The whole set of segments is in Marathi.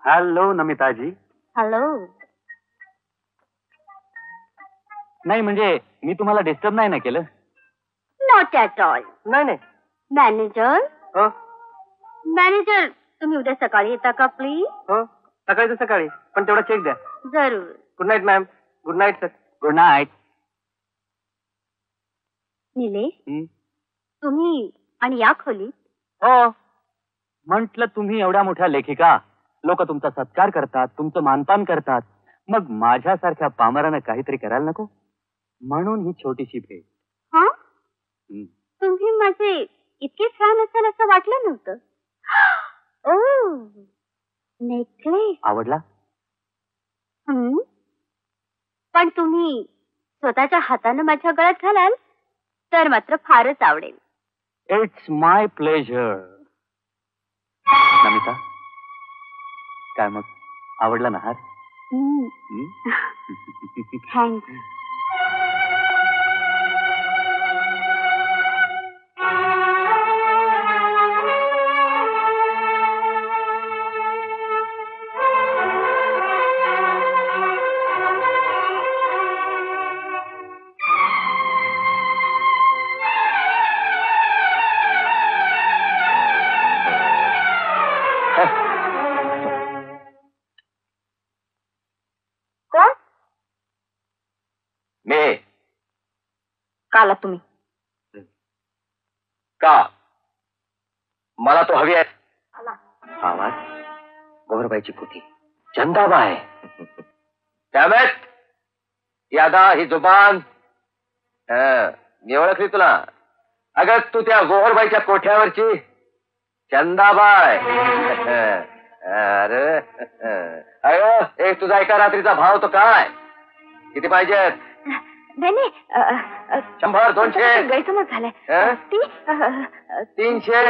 हॅलो नमिताजी. हॅलो. नाही म्हणजे मी तुम्हाला डिस्टर्ब नाही ना केलं? Not at all. नाही नाही. मॅनेजर. हो मॅनेजर, तुम्ही उद्या सकाळी येता का प्लीज? हो, सकाळी तर सकाळी, पण तेवढा चेक द्या. जरूर. Good night ma'am. Good night sir. Good night. Nilesh, तुम्ही आणि या खोलीत? हो, म्हंटल तुम्ही एवढ्या मोठ्या लेखिका, लोक तुमचा सत्कार करतात, तुमचं मानपान करतात, मग माझ्यासारख्या पामरानं काहीतरी करायला नको, म्हणून ही छोटीशी भेट. हा, तुम्ही माझे इतके फॅन असाल असं वाटलं नव्हतं. ओ, नेकलेस आवडला? पण तुम्ही स्वतःच्या हातानं माझ्या गळ्यात घालाल तर मात्र फारच आवडेल. It's my pleasure. नमिता, काय मग आवडला ना हार? थँक्स. कोण? मी. का आलात तुम्ही? का? मला तो हवी आहे. आवाज गोरबाईची कुठी चंदाबाई. त्यावेळेस यादा ही जुबान. मी ओळखली तुला. अगं तू त्या गोहरबाईच्या कोठ्यावरची चंदाबाई. अरे अरे, एक तुझा एका रात्रीचा भाव तो काय? किती पाहिजेत? नाही, 100, 200? गैरसमज झालाय. 300,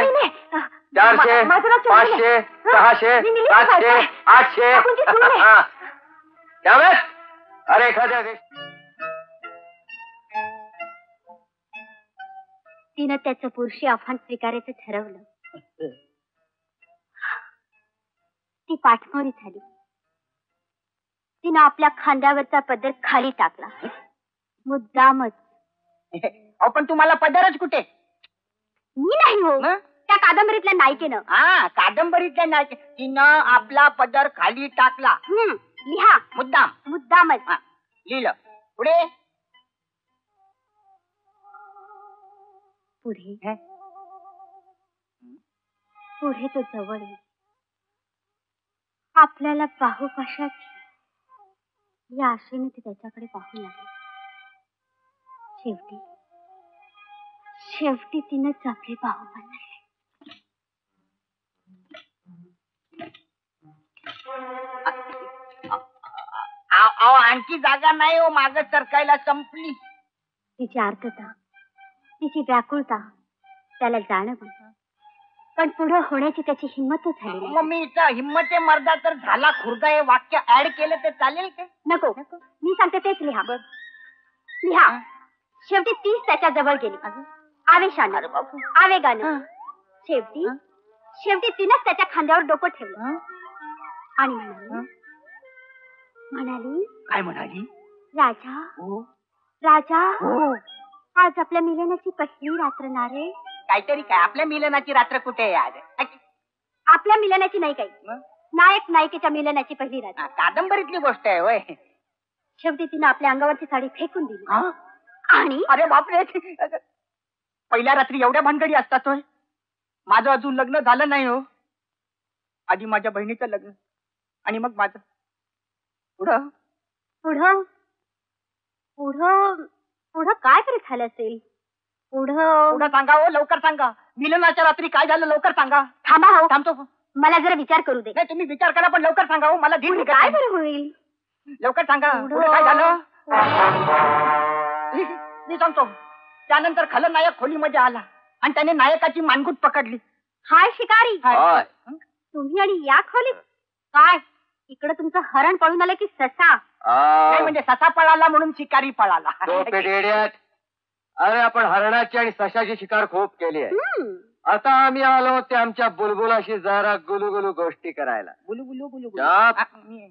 400, 500, 600, 700, 800. त्यावेळेस अरे एखाद्या तिनं त्याचं पुरुषी आव्हान स्वीकारायचं ठरवलं. ती पाठमोरी झाली. तिनं आपल्या खांद्यावरचा पदर खाली टाकला. मुद्दामच. पण तुम्हाला पदरच कुठे? मी नाही हो, त्या कादंबरीतल्या नायिकेनं. कादंबरीतल्या नायिके तिनं आपला पदर खाली टाकला. लिहा. मुद्दामच. लिहिलं. पुढे पुढे पुढे तो जवळ येईल. आपल्याला पाहू कशाची या आशेने ती त्याच्याकडे पाहू लागली. शेवटी तिनंच आपले पाहू बनले. आणखी जागा नाही हो, माग सरकायला संपली. तिची आर्तता, तिची व्याकुळता त्याला जाणवली, पण पुढे होण्याची त्याची हिंमतच झाली नाही. मग मी इथं हिंमते मर्दा तर झाला खुर्दा हे वाक्य ऍड केलं तर चालेल का? नको, मी सांगते तेच लिहा. लिहा. शेवटी तीच त्याच्या जवळ गेली. आवेशाने, आवेगानं. शेवटी तिनंच त्याच्या खांद्यावर डोकं ठेवलं आणि म्हणाली. काय म्हणाली? राजा, राजा, आज आपल्या मिलनाची पहिली रात्र ना रे. काहीतरी काय? आपल्या मिलनाची रात्र कुठे आहे आज? आपल्या मिलनाची नाही, काही नायक नायिकेच्या मिलनाची पहिली रात्र. कादंबरीतली गोष्ट आहे होय. शेवटी तिनं आपल्या अंगावरची साडी फेकून दिली आणि अरे बापरे, पहिल्या रात्री एवढ्या भानगडी असतात होय. माझं अजून लग्न झालं नाही हो. आधी माझ्या बहिणीचं लग्न आणि मग माझं. पुढं पुढं पुढं पुढं काय तरी झालं असेल. पुढं सांगा हो, लवकर सांगा. मिलनाच्या रात्री काय झालं लवकर सांगा. थांबा हो, थांबतो. मला जरा विचार करू दे. नाही तुम्ही विचार करा, पण लवकर सांगा हो. मला धीर काय बरं होईल. लवकर सांगा. पुढे काय झालं मी सांगतो. त्यानंतर खलनायक खोलीमध्ये आला आणि त्याने नायकाची मानगूट पकडली. हाय शिकारी, तुम्ही आणि या खोलीत काय? इकडे तुमचं हरण पळून आलं की ससा? नाही म्हणजे ससा पळाला म्हणून शिकारी पळाला. अरे आपण हरणाची आणि सशाची शिकार खूप केली आहे. आता आम्ही आलो ते आमच्या बुलबुलाशी जरा गुलुगुलू गोष्टी करायला. गुलू गुलू गुलू गुलू. जा. मी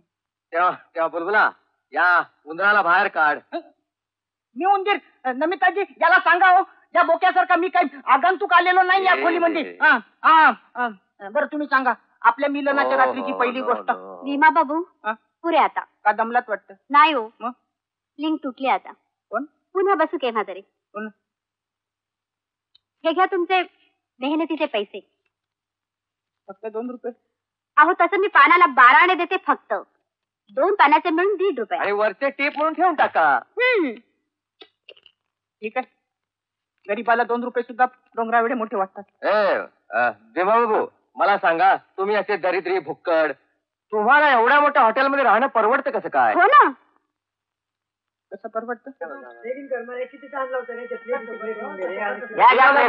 तेव्हा बुलबुला या उंदराला बाहेर काढ. मी उंदीर नमिताजी याला सांगा हो, या बोक्यासारखा मी काही आगंतुक आलेलो नाही या खोलीमध्ये. बरं तुम्ही सांगा आपल्या मिलनाच्या रात्रीची पहिली गोष्ट. भीमा बाबू हा? पुरे आता. का दमलात वाटतं? नाही हो, मग? लिंक तुटली आता. कोण? पुन्हा बसू केव्हा तरी. कोण? हे घ्या तुमचे मेहनतीचे पैसे. फक्त 2 रुपये? अहो तसं मी पानाला 12 आणे देते फक्त. 2 पानाचे मिळून 1.5 रुपये. आणि वरचे टीप म्हणून ठेवून टाका. ठीक आहे. गरीबाला 2 रुपये सुद्धा डोंगरावेळे मोठे वाटतात. भीमा बाबू मला सांगा, तुम्ही असे दरिद्री भुक्कड, तुम्हाला एवढ्या मोठ्या हॉटेलमध्ये राहणं परवडतं कसं काय? हो ना. कसं परवडतं? घ्या बाबू.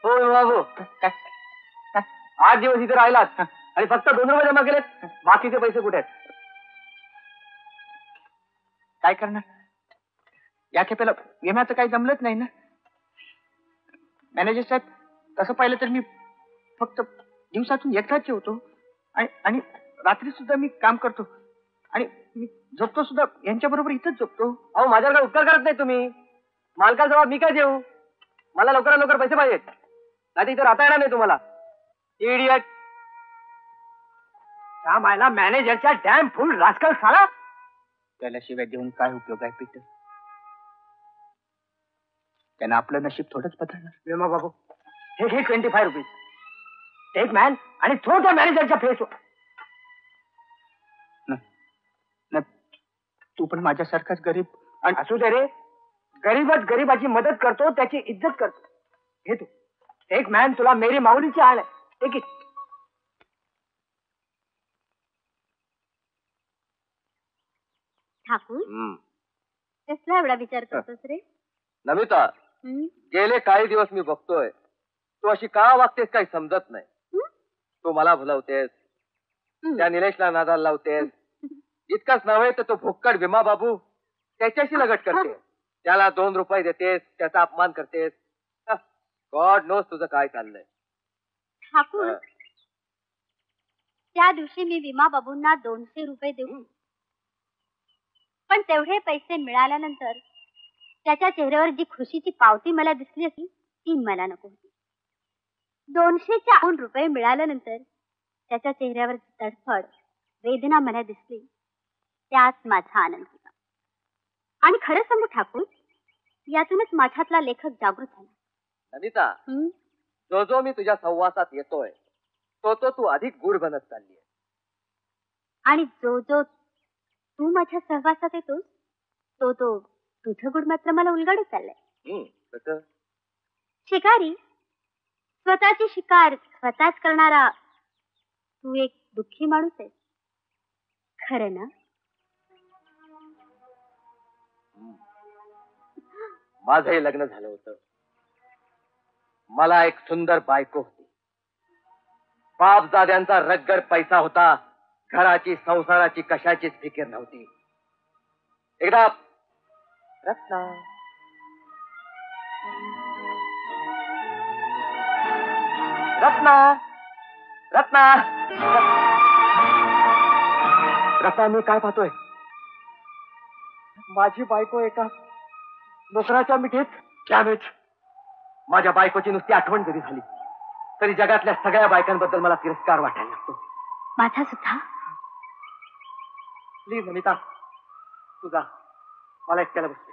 हो बाबू, काय 8 दिवस इथे राहिलात आणि फक्त 2 रुपये जमा केलेत. बाकीचे पैसे कुठे आहेत? काय करणार? या खेपेला विम्याचं काही जमलंच नाही ना. मॅनेजर साहेब तसं पाहिलं तर मी फक्त दिवसातून एकदाच जेवतो आणि रात्री सुद्धा मी काम करतो आणि मी झोपतो सुद्धा यांच्या बरोबर इथंच झोपतो. अहो माझ्यावर काय उपकार करत नाही तुम्ही. मालकाला जबाब मी काय देऊ? मला लवकरात लवकर पैसे पाहिजेत, नाही इथे राहता येणार नाही तुम्हाला. इडियट. त्या मायला मॅनेजरच्या डॅम फुल रास्कल साला. त्याला शिवाय देऊन काय उपयोग आहे पीटर? त्यानं आपलं नशीब थोडंच बदलणार. विमा बाबू हे 25 रुपीज. टेक मॅन आणि थ्रो त्या मॅनेजरच्या फेसवर. तू पण माझ्यासारखाच गरीब. आणि असू दे रे, गरीबच गरीबाची मदत करतो, त्याची इज्जत करतो. हे तू टेक मॅन, तुला मेरी माऊलीची आण आहे. Take it. ठाकूर कसला एवढा विचार करतोस रे? नमिता, गेले काही दिवस मी बघतोय तू अशी का वागतेस काही समजत नाही. तू मला भुलवतेस, त्या निलेशला नादाला लावतेस. इतकंच नव्हे तर तो भुक्कड भीमा बाबू त्याच्याशी लगट करते. त्याला 2 रुपये देतेस, त्याचा अपमान करतेस. गॉड नोस तुझं काय चाललंय. ठाकूर त्या दिवशी मी विमा बाबूंना 200 रुपये देऊ, पण तेवढे पैसे मिळाल्यानंतर त्याच्या चेहऱ्यावर जी खुशीची पावती मला दिसली होती ती मला नको होती. 200च्या 2 रुपये मिळाल्यानंतर त्याच्या चेहऱ्यावर तडफड वेदना मला दिसली, त्यात माझा आनंद होता. आणि खरं सांगू ठाकूर, यातूनच माझ्यातला लेखक जागृत झाला. नमिता, जो जो मी तुझ्या सहवासात येतोय तो तू अधिक गूढ बनत चालली आहे. आणि जो जो तू माझ्या सहवासात येतोस तो तुझं गुण मात्र मला उलगडत चाललंय. कसं? शिकारी, स्वतःची शिकार स्वतःच करणारा तू एक दुःखी माणूस आहे, खरं ना? माझंही लग्न झालं होतं. मला एक सुंदर बायको होती. बापजाद्यांचा रग्गड पैसा होता. घराची संसाराची कशाचीच फिकीर नव्हती. एकदा रत्ना रत्ना रत्ना रत्ना मी काय पाहतोय? माझी बायको एका नोकराच्या मिठीत. त्यावेळेस माझ्या बायकोची नुसती आठवण जरी झाली तरी जगातल्या सगळ्या बायकांबद्दल मला तिरस्कार वाटायला लागतो. माझा सुद्धा. प्लीज अनिता, तुझा मला एकट्याला बसते.